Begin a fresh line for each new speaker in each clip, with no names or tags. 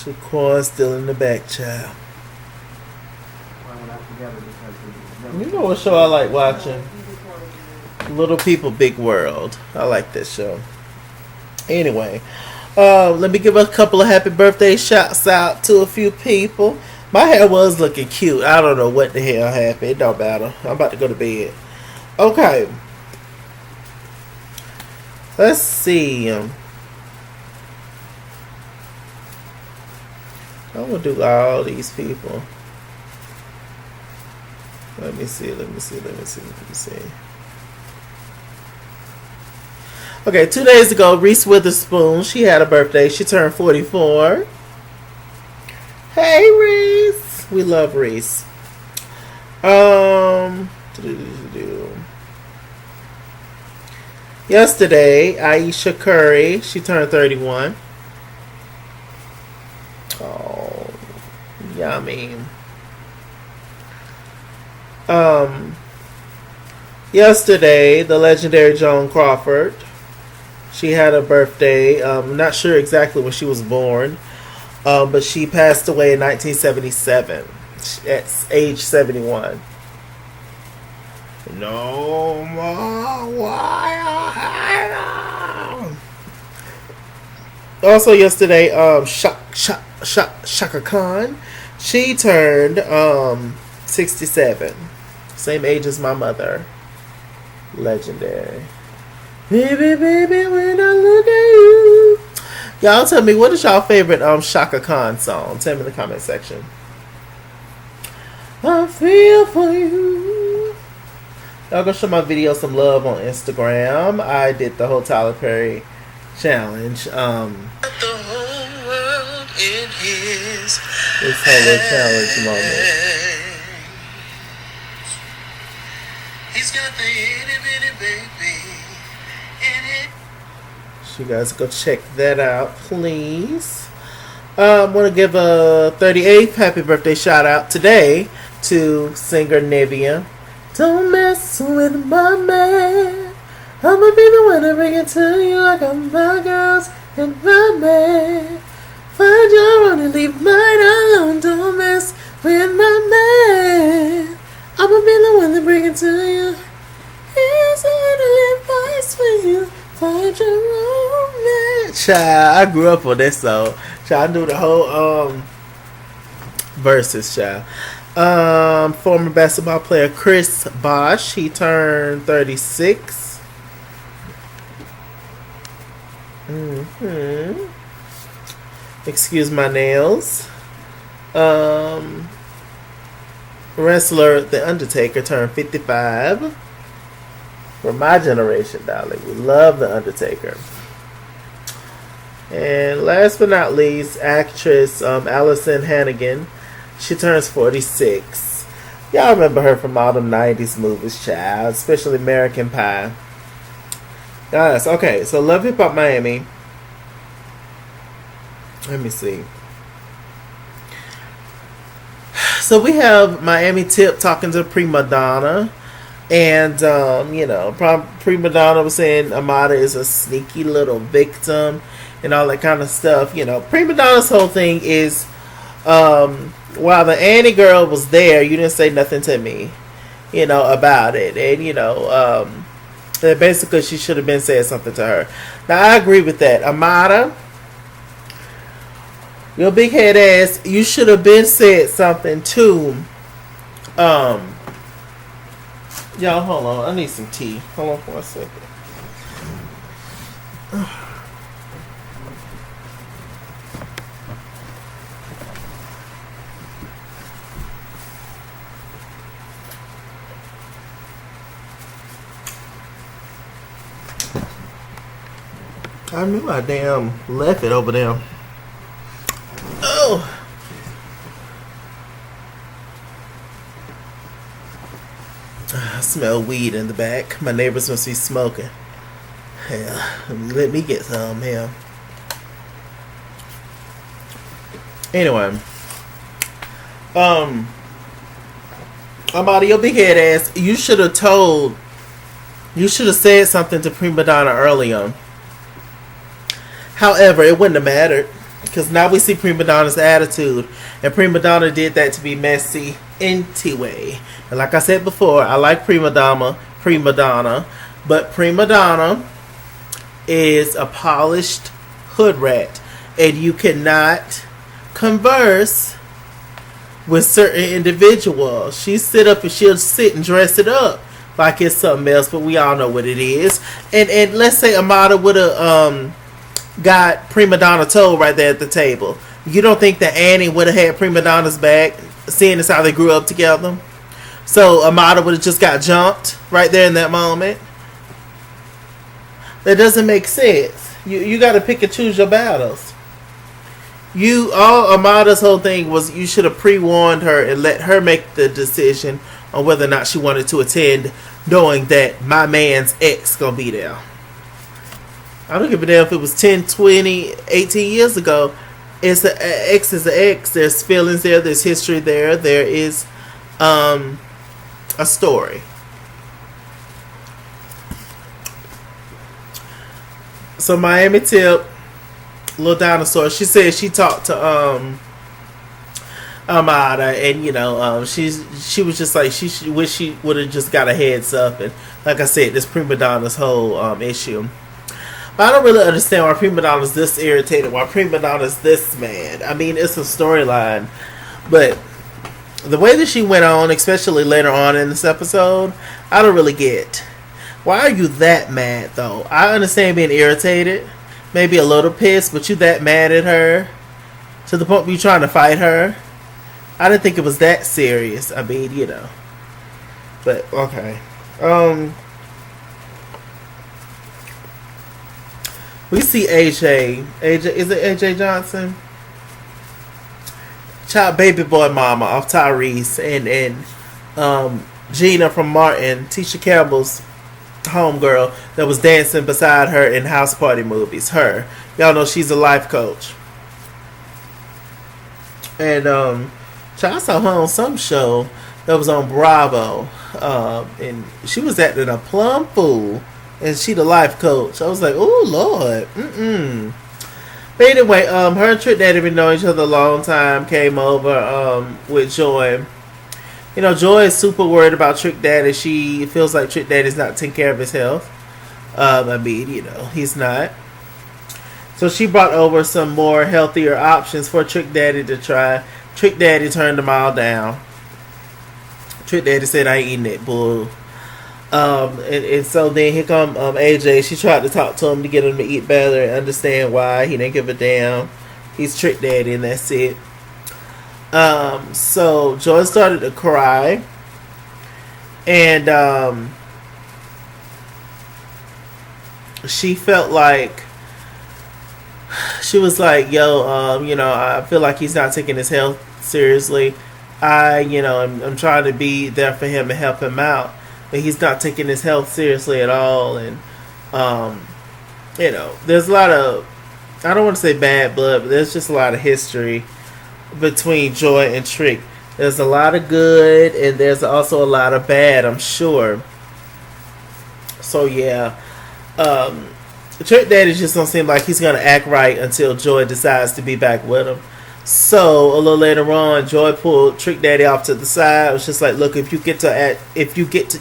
Shaquan still in the back, child. You know what show I like watching? Little People, Big World. I like this show. Anyway, let me give a couple of happy birthday shouts out to a few people. My hair was looking cute. I don't know what the hell happened. It don't matter. I'm about to go to bed. Okay. Let's see. I'm gonna do all these people. Let me see. Okay, 2 days ago, Reese Witherspoon, she had a birthday. She turned 44. Hey, Reese. We love Reese. Yesterday, Aisha Curry, she turned 31. Oh, yummy. Yesterday, the legendary Joan Crawford, she had a birthday. I'm not sure exactly when she was born, but she passed away in 1977 at age 71. No more. Also yesterday, Shaka Khan, she turned 67. Same age as my mother. Legendary. Baby, baby, when I look at you. Y'all tell me, what is y'all favorite Shaka Khan song? Tell me in the comment section. I feel for you. Y'all go show my video some love on Instagram. I did the whole Tyler Perry challenge. The whole world in his this whole little challenge moment. He's got the itty bitty baby in it. So you guys go check that out, please. I want to give a 38th happy birthday shout out today to singer Nivea. Don't mess with my man. I'ma be the one to bring it to you. I got my girls and my man. Find your own and leave mine alone. Don't mess with my man. I'ma be the one to bring it to you. Here's a little advice for you. Find your own man. Child, I grew up on this song. Child, I knew the whole verses, child. Former basketball player Chris Bosh, he turned 36. Excuse my nails. Wrestler The Undertaker turned 55. For my generation, darling, we love The Undertaker. And last but not least, actress Allison Hannigan, she turns 46. Y'all remember her from all them 90s movies, child, especially American Pie. Guys, okay, so Love Hip Hop Miami. Let me see. So we have Miami Tip talking to Prima Donna. And, Prima Donna was saying Amada is a sneaky little victim and all that kind of stuff. You know, Prima Donna's whole thing is, while the Annie girl was there, you didn't say nothing to me, about it. And, that basically she should have been saying something to her. Now, I agree with that. Amada, your big head ass, you should have been said something to, y'all, hold on. I need some tea. Hold on for a second. I knew I damn left it over there. Oh. I smell weed in the back. My neighbors must be smoking. Hell, let me get some. Hell. Anyway. Amada, your big head ass, you should have said something to Prima Donna early on. However, it wouldn't have mattered. Because now we see Prima Donna's attitude. And Prima Donna did that to be messy anyway. And like I said before, I like Prima Donna. But Prima Donna is a polished hood rat. And you cannot converse with certain individuals. She sit up and she'll sit and dress it up like it's something else, but we all know what it is. And let's say Amada would have got Prima Donna told right there at the table. You don't think that Annie would have had Prima Donna's back, seeing as how they grew up together? So Amada would have just got jumped right there in that moment? That doesn't make sense. You got to pick and choose your battles. Amada's whole thing was you should have pre-warned her and let her make the decision on whether or not she wanted to attend, knowing that my man's ex gonna be there. I don't give a damn if it was 10, 20, 18 years ago. It's an ex is an ex. There's feelings there. There's history there. There is a story. So Miami Tip, Little Dinosaur, she said she talked to Amada, and she was just like she wish she would have just got a heads up. And like I said, this Prima Donna's whole issue. But I don't really understand why Prima Donna's this irritated, why Prima Donna's this mad. I mean, it's a storyline, but the way that she went on, especially later on in this episode, I don't really get. Why are you that mad though? I understand being irritated, maybe a little pissed, but you that mad at her to the point where you trying to fight her? I didn't think it was that serious. I mean, but okay. We see AJ. Is it AJ Johnson? Child baby boy mama off Tyrese and Gina from Martin, Tisha Campbell's homegirl that was dancing beside her in house party movies. Her. Y'all know she's a life coach. And I saw her on some show that was on Bravo. And she was acting a plum fool. And she the life coach. I was like, oh Lord. But anyway, her and Trick Daddy been knowing each other a long time. Came over with Joy. Joy is super worried about Trick Daddy. She feels like Trick Daddy's not taking care of his health. I mean, he's not. So she brought over some more healthier options for Trick Daddy to try. Trick Daddy turned them all down. Trick Daddy said, I ain't eating that bull. And so then here come AJ. She tried to talk to him to get him to eat better and understand why he didn't give a damn. He's Trick Daddy and that's it. So Joy started to cry, and she felt like she was like, yo, I feel like he's not taking his health seriously. I'm trying to be there for him and help him out, but he's not taking his health seriously at all. And there's a lot of, I don't want to say bad blood, but there's just a lot of history between Joy and Trick. There's a lot of good and there's also a lot of bad, I'm sure. So yeah, Trick Daddy just don't seem like he's gonna act right until Joy decides to be back with him. So a little later on, Joy pulled Trick Daddy off to the side. It was just like, look, if you get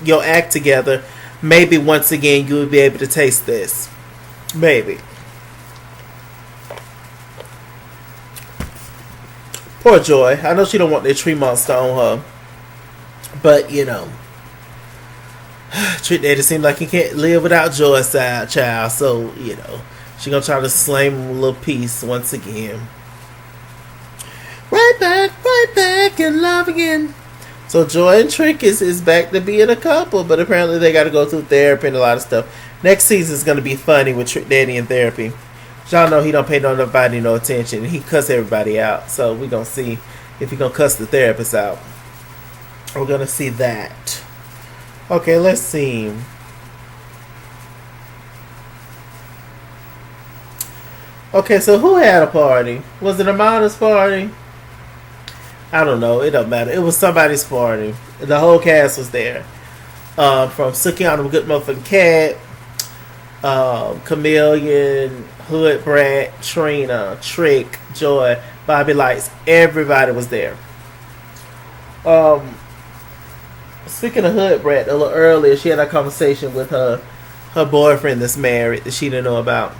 your act together, maybe once again you will be able to taste this. Maybe. Poor Joy. I know she don't want that tree monster on her. But, Trick Daddy seems like he can't live without Joy's side child. So, she gonna try to slay him a little piece once again. Right back in love again. So Joy and Trick is back to being a couple. But apparently they gotta go through therapy and a lot of stuff. Next season is gonna be funny with Trick Daddy in therapy. Y'all know he don't pay nobody no attention. He cuss everybody out. So we're going to see if he going to cuss the therapist out. We're going to see that. Okay, let's see. Okay, so who had a party? Was it Amada's party? I don't know. It don't matter. It was somebody's party. The whole cast was there. From Sukiyana Good Motherfucking Cat. Chameleon, Hood Brat, Trina, Trick, Joy, Bobby Lights. Everybody was there. Um, Speaking of Hood Brat, a little earlier, she had a conversation with her boyfriend that's married that she didn't know about,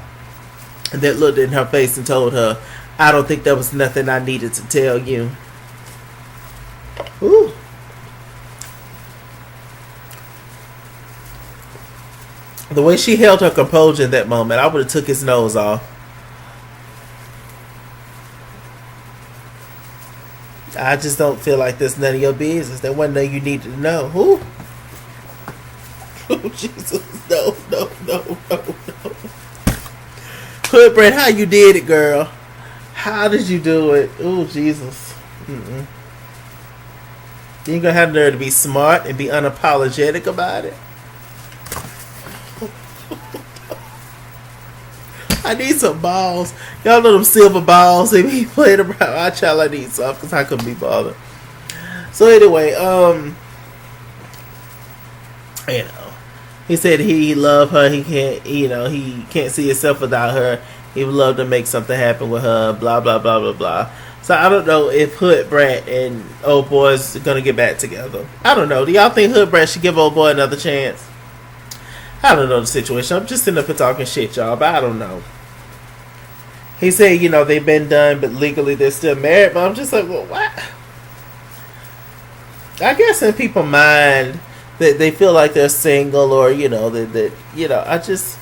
and that looked in her face and told her, "I don't think there was nothing I needed to tell you." Ooh. The way she held her composure in that moment, I would have took his nose off. I just don't feel like that's none of your business. That wasn't nothing you needed to know. Who? Oh, Jesus. No, no, no, no, no. Hood Brett, how you did it, girl? How did you do it? Oh, Jesus. Mm-mm. You ain't gonna have the nerve to be smart and be unapologetic about it. I need some balls. Y'all know them silver balls they be playing around. I child, I need some because I couldn't be bothered. So anyway, you know, he said he loved her. He can't, he can't see himself without her. He would love to make something happen with her. Blah blah blah blah blah. So I don't know if Hood Brat and Old Boy's gonna get back together. I don't know. Do y'all think Hood Brat should give Old Boy another chance? I don't know the situation. I'm just sitting up here talking shit, y'all, but I don't know. He said, they've been done, but legally they're still married. But I'm just like, well, what? I guess in people's mind that they feel like they're single, or I just,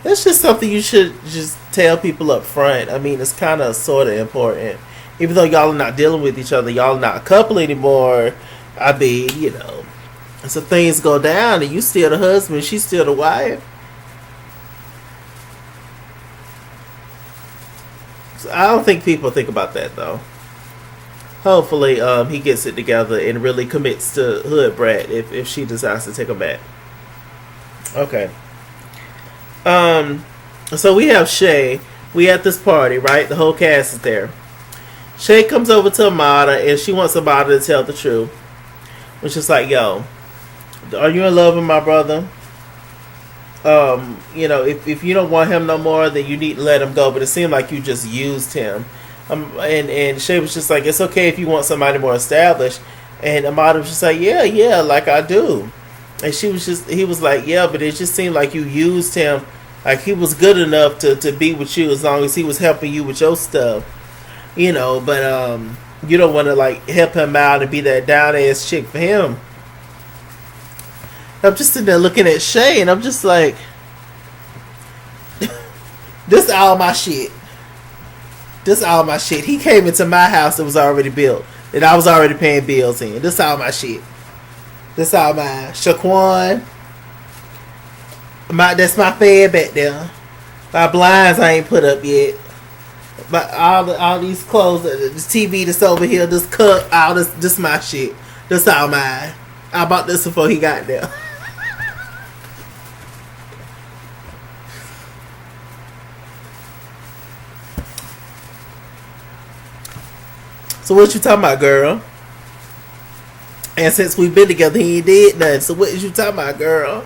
that's just something you should just tell people up front. I mean, it's kind of sort of important, even though y'all are not dealing with each other, y'all are not a couple anymore. I mean, so things go down, and you still the husband, she's still the wife. So I don't think people think about that, though. Hopefully, he gets it together and really commits to Hood Brat if she decides to take him back. Okay. So we have Shay. We at this party, right? The whole cast is there. Shay comes over to Amada, and she wants Amada to tell the truth. Which is like, yo, are you in love with my brother? If you don't want him no more, then you need to let him go. But it seemed like you just used him. And Shay was just like, it's okay if you want somebody more established. And Amada was just like, yeah, like I do. And he was like, yeah, but it just seemed like you used him. Like he was good enough to be with you as long as he was helping you with your stuff. But you don't want to like help him out and be that down ass chick for him. I'm just sitting there looking at Shay, and I'm just like, this is all my shit. This is all my shit. He came into my house that was already built, that I was already paying bills in. This is all my shit. This is all mine. Shaquan, that's my fed back there. My blinds I ain't put up yet. But all these clothes, this TV that's over here, this cup, all this my shit. This all mine. I bought this before he got there. So what you talking about, girl? And since we've been together, he ain't did nothing. So what is you talking about, girl?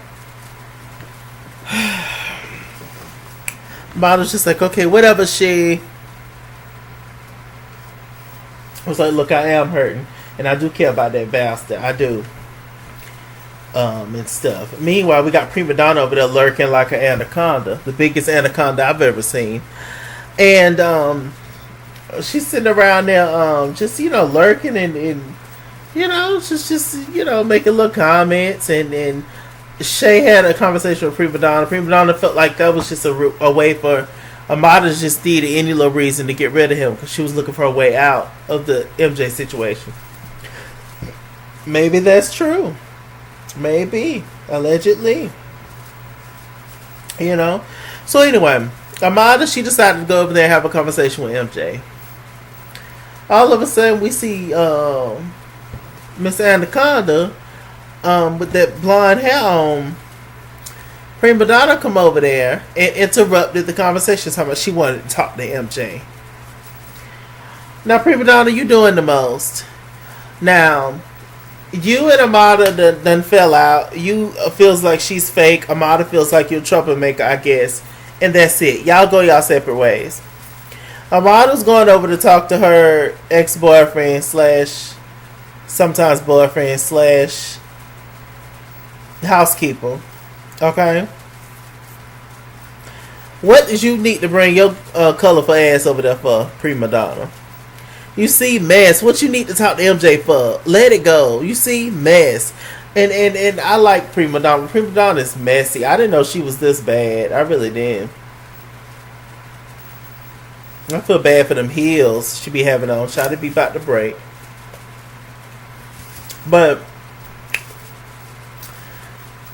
Model's just like, okay, whatever, she. I was like, look, I am hurting. And I do care about that bastard. I do. And stuff. Meanwhile, we got Prima Donna over there lurking like an anaconda. The biggest anaconda I've ever seen. And, she's sitting around there, just, lurking and just making little comments. And Shay had a conversation with Prima Donna. Prima Donna felt like that was just a way for Amada just needed any little reason to get rid of him because she was looking for a way out of the MJ situation. Maybe that's true. Maybe. Allegedly. So anyway, Amada, she decided to go over there and have a conversation with MJ. All of a sudden, we see Miss Anaconda with that blonde hair on. Prima Donna come over there and interrupted the conversation talking about she wanted to talk to MJ. Now, Prima Donna, you doing the most. Now, You and Amada done fell out. You feels like she's fake. Amada feels like you're a troublemaker, I guess. And that's it. Y'all go y'all separate ways. Amada's going over to talk to her ex-boyfriend slash sometimes boyfriend slash housekeeper. Okay? What did you need to bring your colorful ass over there for, prima donna? You see, mess. What you need to talk to MJ for? Let it go. You see, mess. And I like prima donna. Prima donna is messy. I didn't know she was this bad. I really didn't. I feel bad for them heels she be having on. Try to be about to break. But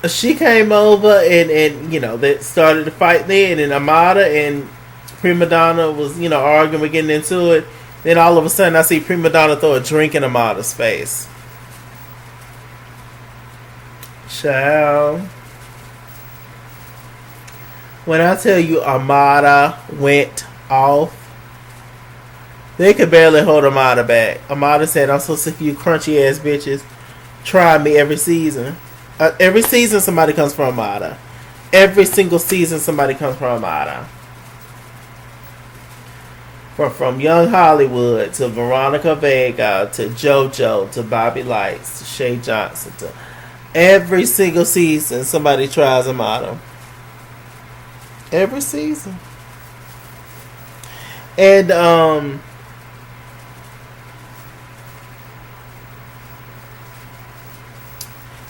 she came over and you know, they started to fight then, and Amada and Prima Donna was, you know, arguing, we're getting into it. Then all of a sudden I see Prima Donna throw a drink in Amada's face. Child. When I tell you Amada went off, they could barely hold Amada back. Amada said, I'm so sick of you crunchy ass bitches. Try me every season. Every season somebody comes from Amada. Every single season somebody comes from Amada. From Young Hollywood to Veronica Vega to JoJo to Bobby Lights to Shay Johnson to every single season somebody tries Amada. Every season. And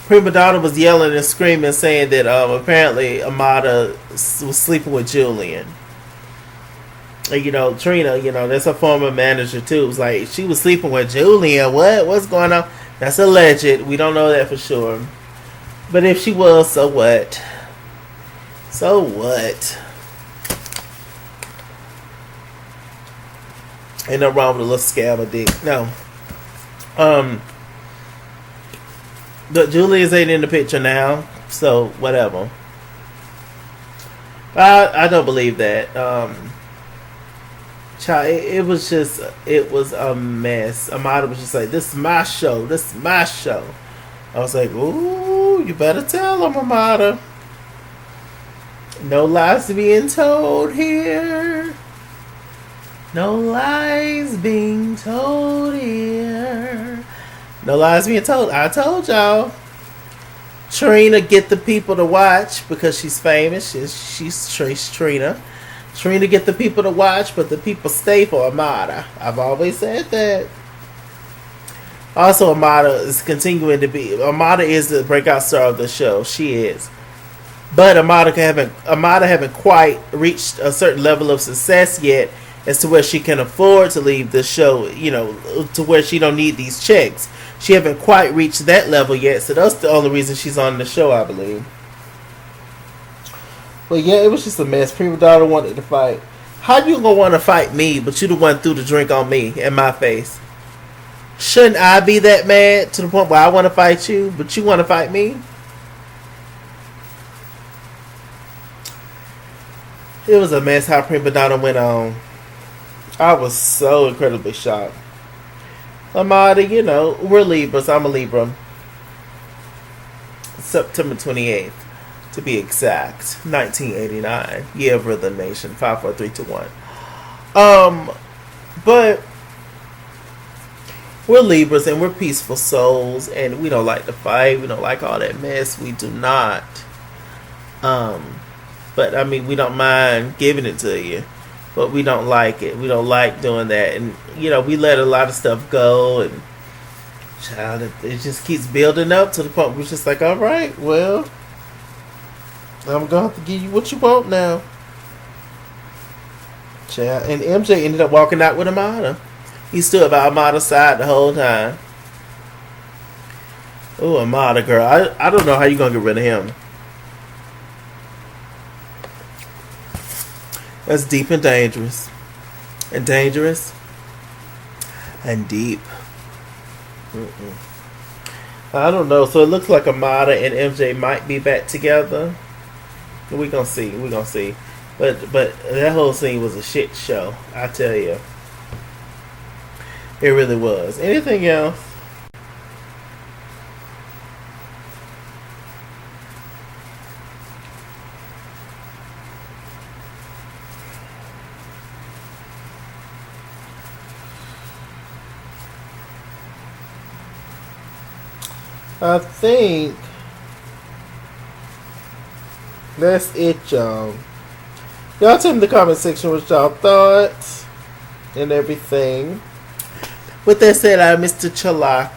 Prima Donna was yelling and screaming, saying that apparently Amada was sleeping with Julian. And, you know, Trina, you know, that's a former manager too. It was like, she was sleeping with Julian. What's going on? That's alleged. We don't know that for sure. But if she was, so what? So what? Ain't nothing wrong with a little scab of dick. No. The Julius ain't in the picture now, so whatever. I don't believe that. Child, it was a mess. Amada was just like, this is my show. This is my show. I was like, ooh, you better tell them, Amada. No lies being told here. No lies being told here. No lies being told. I told y'all. Trina get the people to watch because she's famous. She's Trina. Trina get the people to watch, but the people stay for Amada. I've always said that. Also, Amada is continuing to be. Amada is the breakout star of the show. She is. But Amada haven't quite reached a certain level of success yet as to where she can afford to leave the show, you know, to where she don't need these checks. She haven't quite reached that level yet, so that's the only reason she's on the show, I believe. But yeah, it was just a mess. Prima Donna wanted to fight. How you gonna want to fight me, but you the one threw the drink on me in my face? Shouldn't I be that mad to the point where I want to fight you, but you want to fight me? It was a mess how Prima Donna went on. I was so incredibly shocked. Amada, you know, we're Libras. I'm a Libra. September 28th, to be exact. 1989. Year of Rhythm Nation. 5, 4, 3, 2, 1. But we're Libras and we're peaceful souls and we don't like to fight. We don't like all that mess. We do not. But I mean, we don't mind giving it to you. But we don't like it. We don't like doing that. And, you know, we let a lot of stuff go. And, child, it just keeps building up to the point where we're just like, all right, well, I'm going to have to give you what you want now. Child. And MJ ended up walking out with Amada. He stood by Amada's side the whole time. Oh, Amada, girl. I don't know how you're going to get rid of him. That's deep and dangerous. And dangerous. And deep. I don't know. So it looks like Amada and MJ might be back together. We're going to see. We're going to see. But that whole scene was a shit show. I tell you. It really was. Anything else? I think that's it, y'all. Y'all tell me in the comment section what y'all thought and everything. With that said, I'm Mr. Chalaki.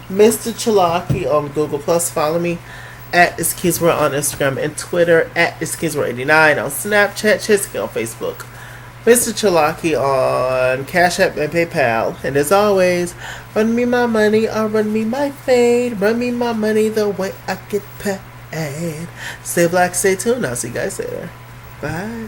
Mr. Chalaki on Google Plus. Follow me at It's Kids World on Instagram and Twitter, at It's Kids World 89 on Snapchat, Chisky on Facebook. Mr. Chalaki on Cash App and PayPal. And as always, run me my money or run me my fade. Run me my money the way I get paid. Stay black, stay tuned. I'll see you guys later. Bye.